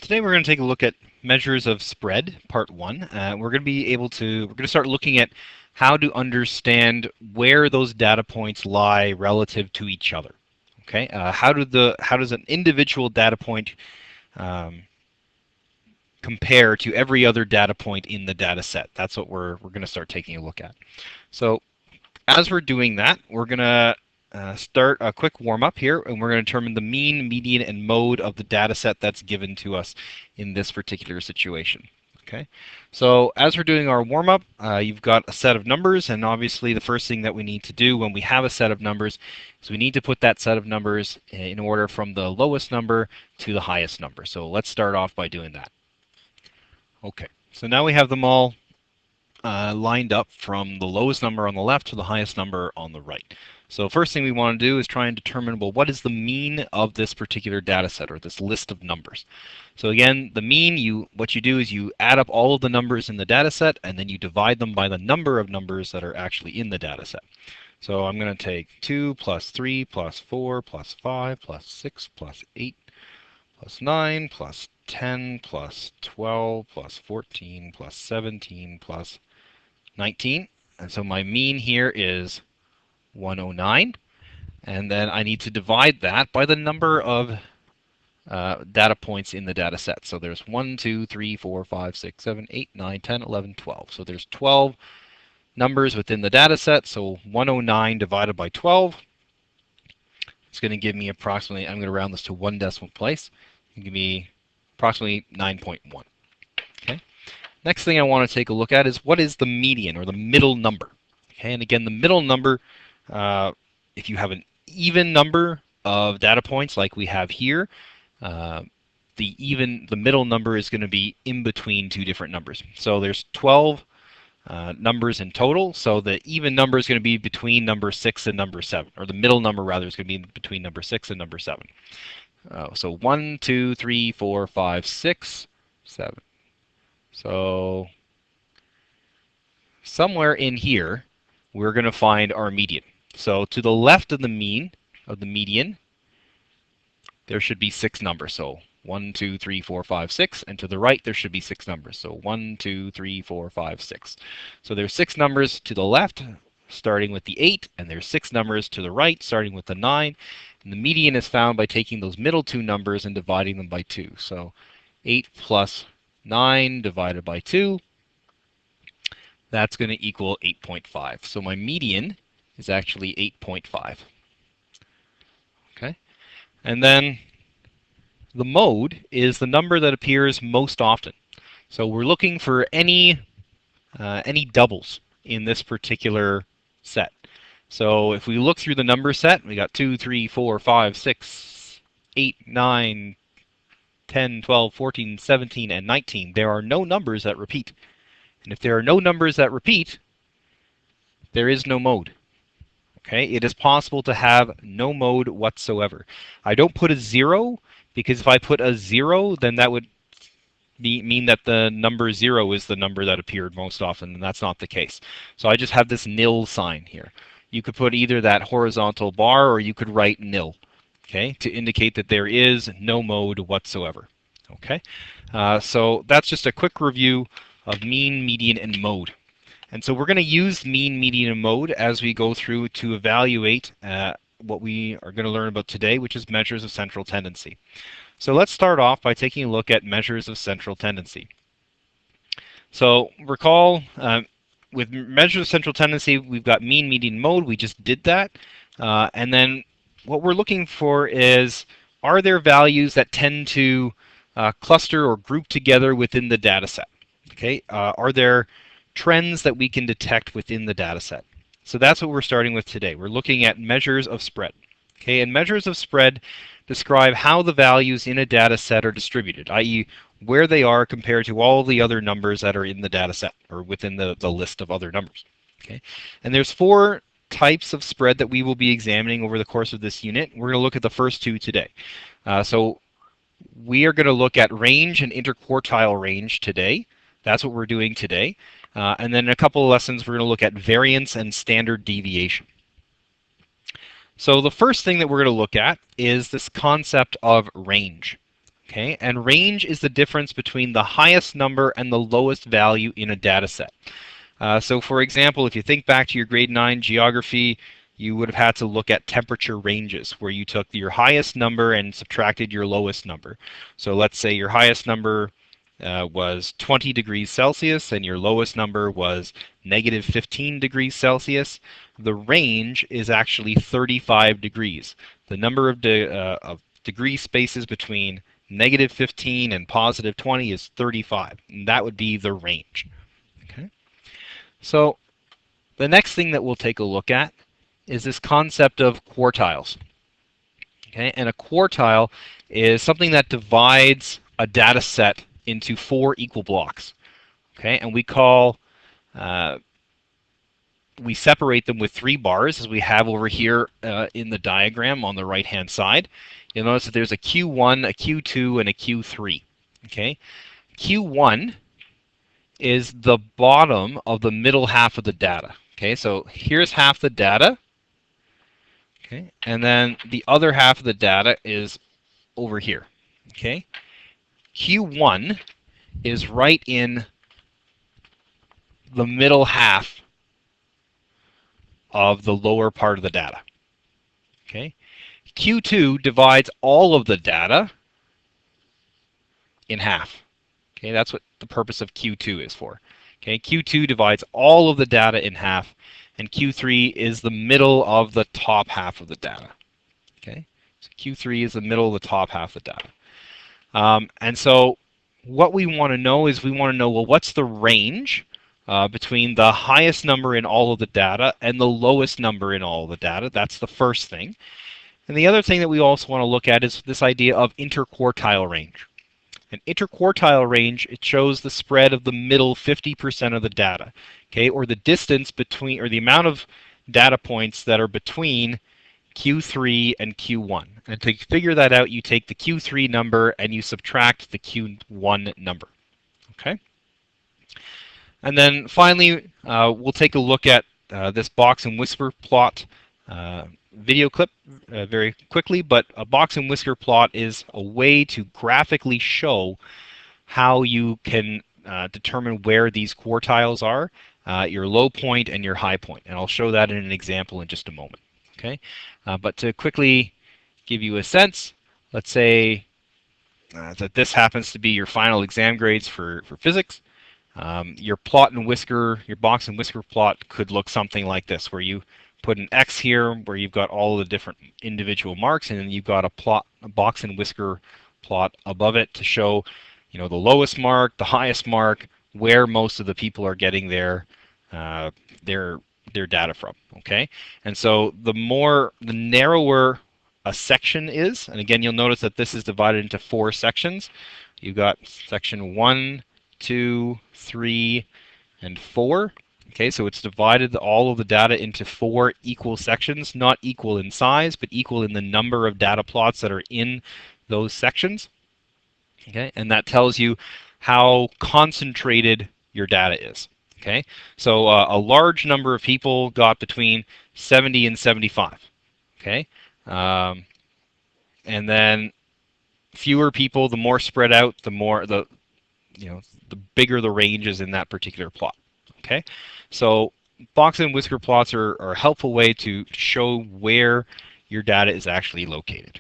Today we're going to take a look at measures of spread, part one. We're going to start looking at how to understand where those data points lie relative to each other. Okay, how does an individual data point compare to every other data point in the data set? That's what we're going to start taking a look at. So as we're doing that, we're going to start a quick warm-up here, and we're going to determine the mean, median, and mode of the data set that's given to us in this particular situation. Okay, so as we're doing our warm-up, you've got a set of numbers, and obviously the first thing that we need to do when we have a set of numbers is we need to put that set of numbers in order from the lowest number to the highest number. So let's start off by doing that. Okay, so now we have them all lined up from the lowest number on the left to the highest number on the right. So first thing we want to do is try and determine, well, what is the mean of this particular data set or this list of numbers? So again, the mean, what you do is you add up all of the numbers in the data set and then you divide them by the number of numbers that are actually in the data set. So I'm going to take 2 plus 3 plus 4 plus 5 plus 6 plus 8 plus 9 plus 10 plus 12 plus 14 plus 17 plus 19. And so my mean here is 109. And then I need to divide that by the number of data points in the data set. So there's 1, 2, 3, 4, 5, 6, 7, 8, 9, 10, 11, 12. So there's 12 numbers within the data set. So 109 divided by 12 is going to give me approximately, I'm going to round this to one decimal place, give me approximately 9.1. Okay. Next thing I want to take a look at is what is the median or the middle number. Okay, and again, the middle number, if you have an even number of data points like we have here, the middle number is going to be in between two different numbers. So there's 12 numbers in total. So the even number is going to be between number 6 and number 7, or the middle number rather is going to be between number 6 and number 7. So 1, 2, 3, 4, 5, 6, 7. So somewhere in here, we're going to find our median. So to the left of the median, there should be 6 numbers. So 1, 2, 3, 4, 5, 6. And to the right, there should be 6 numbers. So 1, 2, 3, 4, 5, 6. So there's 6 numbers to the left, starting with the 8. And there's 6 numbers to the right, starting with the 9. And the median is found by taking those middle two numbers and dividing them by 2. So 8 plus 9 divided by 2, that's going to equal 8.5. So my median is actually 8.5. Okay, and then the mode is the number that appears most often. So we're looking for any doubles in this particular set. So if we look through the number set, we got 2, 3, 4, 5, 6, 8, 9, 10, 12, 14, 17, and 19. There are no numbers that repeat. And if there are no numbers that repeat, there is no mode. Okay, it is possible to have no mode whatsoever. I don't put a 0 because if I put a 0, then that would mean that the number 0 is the number that appeared most often, and that's not the case. So I just have this nil sign here. You could put either that horizontal bar or you could write nil, okay, to indicate that there is no mode whatsoever. Okay, so that's just a quick review of mean, median, and mode. And so we're going to use mean, median, and mode as we go through to evaluate what we are going to learn about today, which is measures of central tendency. So let's start off by taking a look at measures of central tendency. So recall, with measures of central tendency, we've got mean, median, mode. We just did that. And then what we're looking for is, are there values that tend to cluster or group together within the data set? Okay, are there trends that we can detect within the data set? So that's what we're starting with today. We're looking at measures of spread. Okay, and measures of spread describe how the values in a data set are distributed, i.e. where they are compared to all the other numbers that are in the data set or within the list of other numbers. Okay, and there's 4 types of spread that we will be examining over the course of this unit. We're going to look at the first 2 today. So we are going to look at range and interquartile range today. That's what we're doing today. And then in a couple of lessons, we're going to look at variance and standard deviation. So the first thing that we're going to look at is this concept of range. Okay, and range is the difference between the highest number and the lowest value in a data set. So for example, if you think back to your grade 9 geography, you would have had to look at temperature ranges where you took your highest number and subtracted your lowest number. So let's say your highest number was 20 degrees Celsius and your lowest number was negative 15 degrees Celsius. The range is actually 35 degrees. The number of degree spaces between negative 15 and positive 20 is 35, and that would be the range. Okay. So the next thing that we'll take a look at is this concept of quartiles. Okay, and a quartile is something that divides a data set into 4 equal blocks. Okay, and uh, we separate them with 3 bars, as we have over here in the diagram on the right-hand side. You'll notice that there's a Q1, a Q2, and a Q3. Okay, Q1 is the bottom of the middle half of the data. Okay, so here's half the data. Okay, and then the other half of the data is over here. Okay, Q1 is right in the middle half of the lower part of the data. Okay, Q2 divides all of the data in half. Okay, that's what the purpose of Q2 is for. Okay, Q2 divides all of the data in half, and Q3 is the middle of the top half of the data. Okay, so Q3 is the middle of the top half of the data. And so what we want to know is we want to know, well, what's the range between the highest number in all of the data and the lowest number in all of the data? That's the first thing. And the other thing that we also want to look at is this idea of interquartile range. An interquartile range, it shows the spread of the middle 50% of the data, okay, or the distance between, or the amount of data points that are between Q3 and Q1. And to figure that out, you take the Q3 number and you subtract the Q1 number, okay? And then finally, we'll take a look at this box and whisker plot video clip very quickly, but a box and whisker plot is a way to graphically show how you can determine where these quartiles are, your low point and your high point. And I'll show that in an example in just a moment. Okay, but to quickly give you a sense, let's say that this happens to be your final exam grades for physics. Your plot and whisker, your box and whisker plot could look something like this, where you put an X here where you've got all the different individual marks, and then you've got a box and whisker plot above it to show, you know, the lowest mark, the highest mark, where most of the people are getting their data from. Okay, and so the narrower a section is, and again you'll notice that this is divided into 4 sections. You've got section 1, 2, 3, and 4. Okay, so it's divided all of the data into 4 equal sections, not equal in size, but equal in the number of data plots that are in those sections. Okay, and that tells you how concentrated your data is. Okay, so a large number of people got between 70 and 75. Okay, and then fewer people, the more spread out, the more the bigger the range is in that particular plot. Okay, so box and whisker plots are a helpful way to show where your data is actually located.